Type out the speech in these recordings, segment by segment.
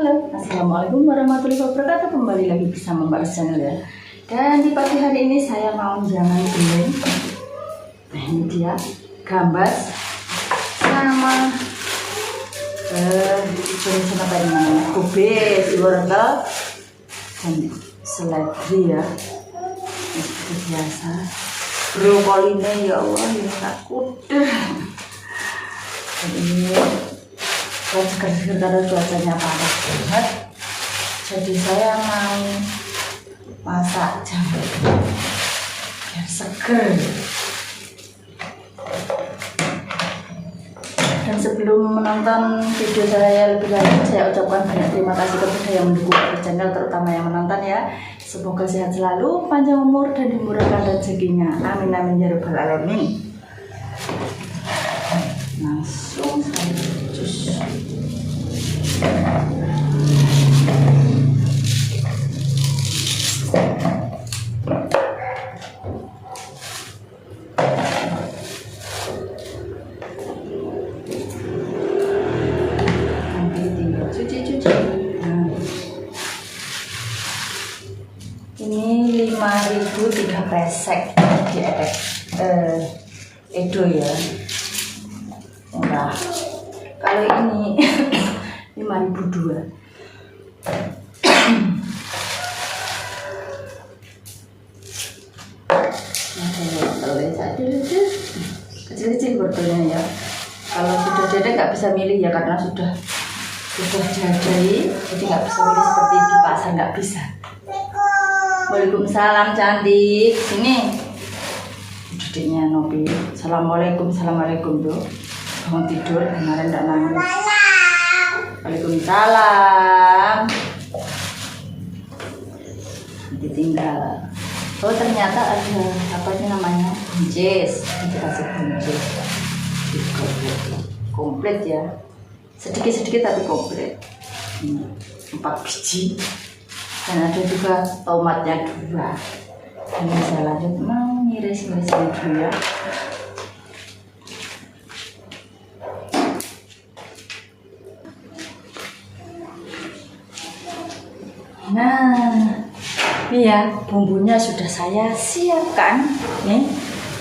Halo, assalamualaikum warahmatullahi wabarakatuh. Kembali lagi bersama Mbak Channel ya. Dan di pagi hari ini saya mau jangan geleng. Nah ini dia gambas sama jenis apa ini namanya? Kubis, wortel dan seledri ya. Ini seperti biasa. Brokolinya ya Allah ini tak kuda. Dan ini segar-segar karena cuacanya panas banget, jadi saya mau masak jamur biar seger. Dan sebelum menonton video saya lebih lanjut, saya ucapkan banyak terima kasih kepada yang mendukung channel, terutama yang menonton ya. Semoga sehat selalu, panjang umur dan dimurahkan rezekinya, amin amin ya rabbal alamin. Langsung saya jus. Nanti tinggal cuci-cuci. Nah. Ini 5.003 pesek di Edo ya. Murah. Kalau ini 5.002. Kecil-kecil wortelnya ya. Kalau sudah jadi nggak bisa milih ya, karena sudah dijajai, jadi nggak bisa milih seperti di pasar, nggak bisa. Waalaikumsalam cantik, sini. Dedeknya Nobi. Assalamualaikum tuh. Bangun tidur kemarin nggak nangis. Waalaikumsalam. Ditinggal. Oh ternyata ada apa ini namanya, buncis. Dikasih buncis. Komplit ya. Sedikit-sedikit tapi komplit. 4 biji. Dan ada juga tomatnya 2. Ini saya lanjut mau ngiris-ngiris dulu ya. Nah, ini ya bumbunya sudah saya siapkan. Nih,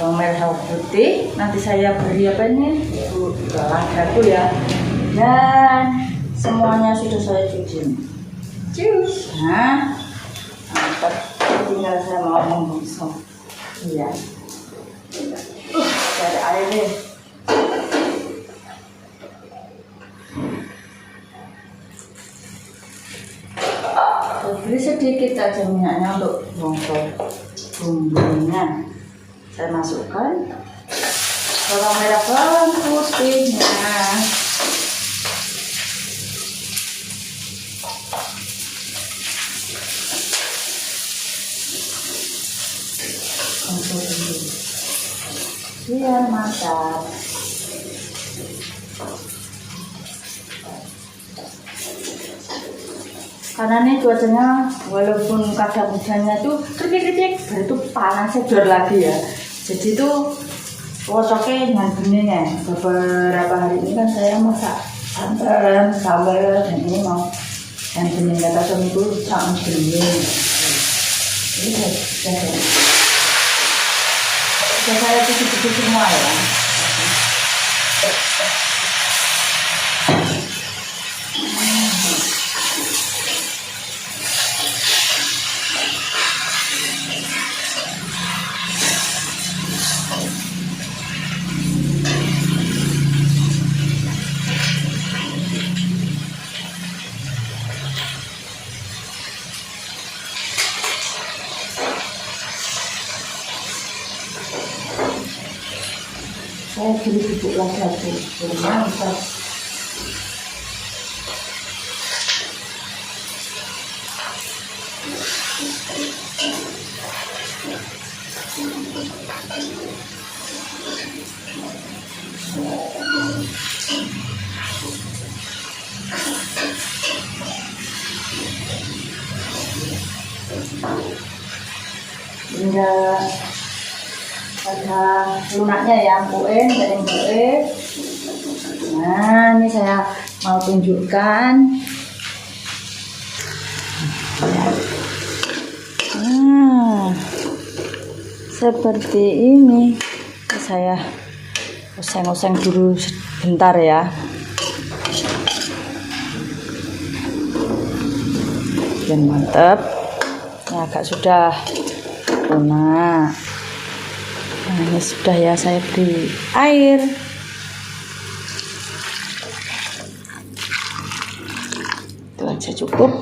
bawang merah, bawang putih. Nanti saya beri apa ini? Ladaku ya. Dan semuanya sudah saya cuci. Cus. Nah, mantap. Tinggal saya mau membusuk. Iya. Cari air deh. Beri sedikit aja minyaknya untuk bumbunya. Saya masukkan bawang merah, bawang putihnya. Biar matang. Karena ini cuacanya walaupun kadang hujannya tuh keripik-keripik, baru itu panasnya jor lagi ya. Jadi tuh cocoknya dengan bening ya. Beberapa hari ini kan saya masak santan, sambal, dan ini mau yang bening kata suamiku sangat bening. Ini sudah saya cuci-cuci semua ya. Saya beli bubuk lagi mantap. Hingga ada lunaknya ya, empuk-en dan empuk-en. Nah, ini saya mau tunjukkan seperti ini. Saya oseng-oseng dulu sebentar ya. Biar mantap. Nah, agak sudah lunak. Nah, ini sudah ya, saya beri air. Itu aja cukup.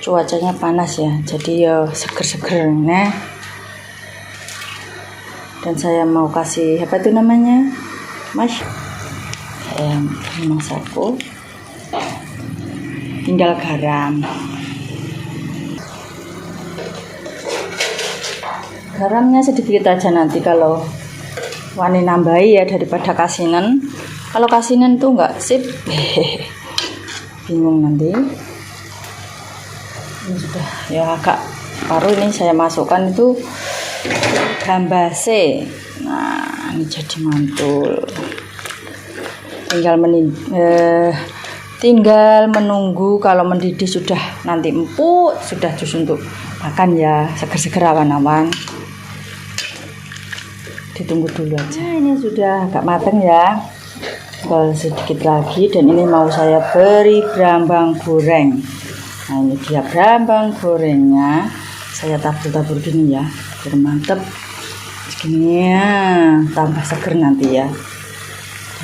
Cuacanya panas ya, jadi ya seger-seger. Nah, dan saya mau kasih apa itu namanya, mas, saya masakku, tinggal garam. Garamnya sedikit aja, nanti kalau wani nambahi ya daripada kasinan. Kalau kasinan tuh nggak sip, bingung nanti. Ini sudah ya agak paruh, ini saya masukkan itu gambase. Nah, ini jadi mantul. Tinggal menunggu kalau mendidih sudah nanti empuk, sudah jus untuk makan ya, seger-seger awan-awan. Ditunggu dulu aja. Nah, ini sudah agak matang ya. Tinggal sedikit lagi, dan ini mau saya beri brambang goreng. Nah, ini dia brambang gorengnya. Saya tabur-tabur gini ya, biar mantep. Segini ya, tambah seger nanti ya.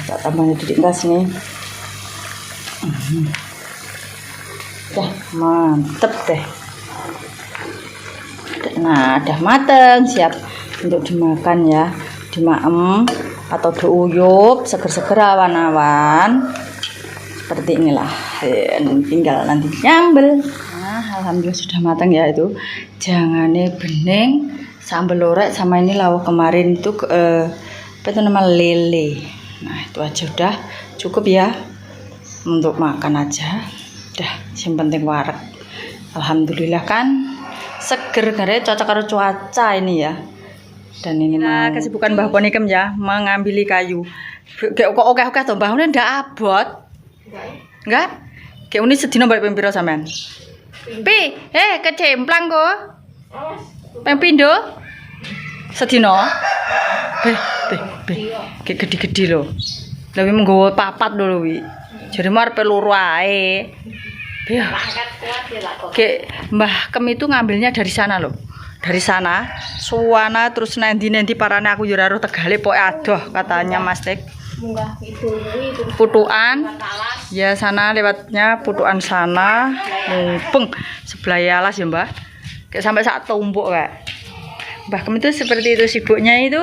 Tak tambahnya didik gas nih. Udah mantep deh. Nah, udah mateng, siap untuk dimakan ya. Dimaem atau diuyup, seger-seger awan-awan. Seperti inilah, tinggal nanti nyambel. Nah, alhamdulillah sudah matang ya itu. Jangannya bening, sambal lorek sama ini lawak kemarin itu apa itu nama lele. Nah, itu aja udah cukup ya untuk makan aja. Udah, yang penting warak. Alhamdulillah kan seger, karena cocok karo cuaca ini ya. Dan ini nah, kesibukan Mbah Ponikem ya, mengambil kayu. Kok oke-oke to Mbah, ndak abot. Enggak? Kayak ini sedina balik pempiro sampean. Pi, kecemplang kok. Pempindo? Sedina? Kayak gede-gede lho. Lah menggawa papat lho wi. Jare arepe loro ae. Kayak Mbah Kem itu ngambilnya dari sana loh. Dari sana, suwana terus nanti parane aku yo ora roh Tegale pokoke adoh katanya Mas Tek. Munggah itu Putuan. Ya sana lewatnya Putuan sana. Mumpung sebelah alas ya, Mbah. Kayak sampai sak tumpuk kayak. Mbah Kem itu seperti itu, sibuknya itu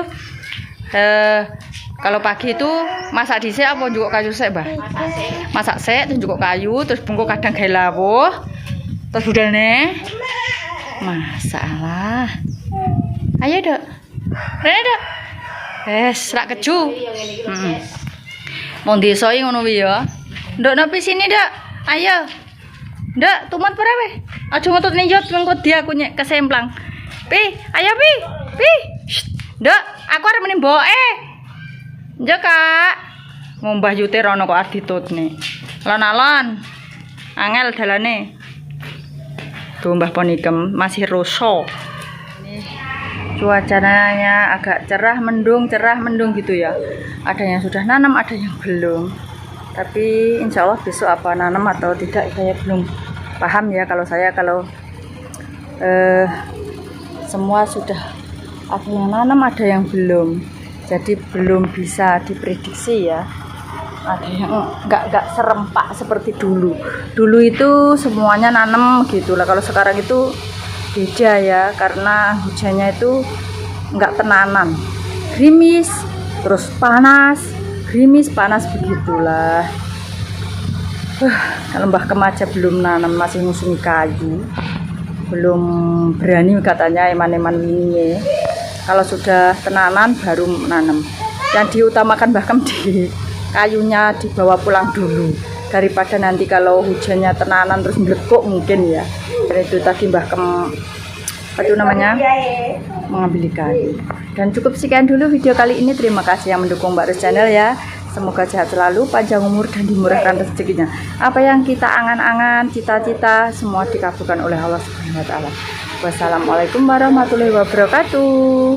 kalau pagi itu masak dhisik apa njukuk kayu sik, Mbah? Masak sik terus njukuk kayu, terus bungkuk kadang gawe lawuh. Terus budalne masalah. Ayo, Dok. Rene, Dok. Rak keju. Mau desoi ngono wi ya. Nduk nopi sini, Dok. Ayo. Nduk, tumut pare weh. Aja ngutut nyot mengko dia aku nyek kesemplang. Pi, ayo Pi. Pi. Nduk, aku arep meni mboke. Njuk, Kak. Ngombah yute rono kok aditutne. Lon-alon. Angel dalane. Tuh Mbah Ponikem masih roso. Cuacanya agak cerah mendung gitu ya. Ada yang sudah nanam, ada yang belum. Tapi insya Allah besok apa nanam atau tidak saya belum paham ya. Kalau semua sudah ada yang nanam, ada yang belum. Jadi belum bisa diprediksi ya. Ada yang nggak serempak seperti dulu. Dulu itu semuanya nanam gitu lah. Kalau sekarang itu beda ya, karena hujannya itu nggak tenanan, gerimis terus panas, gerimis panas begitulah. Kalau Mbah Kem aja belum nanam, masih ngusung kayu, belum berani katanya eman-eman ini. Kalau sudah tenanan baru nanam. Yang diutamakan Mbah Kem di kayunya dibawa pulang dulu, daripada nanti kalau hujannya tenanan terus mlekuk mungkin ya. Dan itu tadi Mbah Kem mengambil ikan. Dan cukup sekian dulu video kali ini. Terima kasih yang mendukung Mbak Rus Channel ya. Semoga sehat selalu, panjang umur, dan dimurahkan rezekinya. Apa yang kita angan-angan, cita-cita, semua dikabulkan oleh Allah Subhanahu wa Ta'ala. Wassalamualaikum warahmatullahi wabarakatuh.